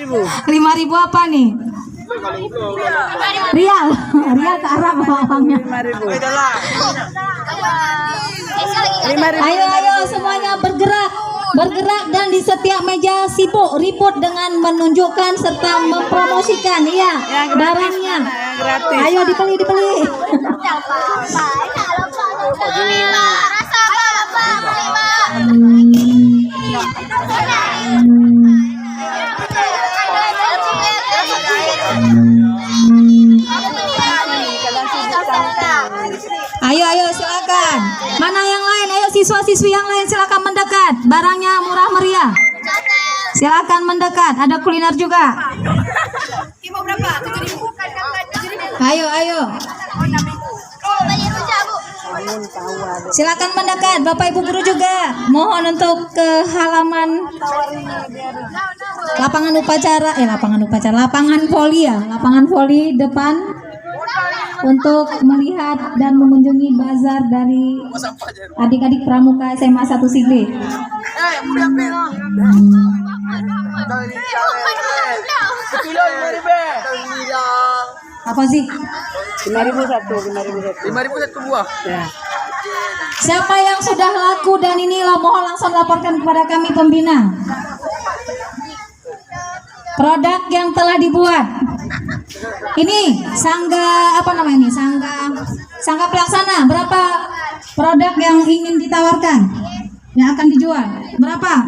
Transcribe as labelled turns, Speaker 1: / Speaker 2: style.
Speaker 1: 5.000 apa nih? Rial. Rial ke Arab uangnya.
Speaker 2: 5.000.
Speaker 1: Ayo semuanya bergerak dan di setiap meja sibuk report dengan menunjukkan serta mempromosikan barangnya. Ayo dibeli. Ayo silakan. Mana yang lain? Ayo siswa-siswi yang lain silakan mendekat. Barangnya murah meriah. Silakan mendekat. Ada kuliner juga. Ayo. Silakan mendekat. Bapak Ibu guru juga. Mohon untuk ke halaman lapangan voli depan untuk melihat dan mengunjungi bazar dari adik-adik pramuka SMA 1 Sigli. Apa sih?
Speaker 2: 5.000 buah.
Speaker 1: Siapa yang sudah laku dan inilah mohon langsung laporkan kepada kami pembina. Produk yang telah dibuat. Ini sangga sangga pelaksana. Berapa produk yang ingin ditawarkan? Yang akan dijual? Berapa?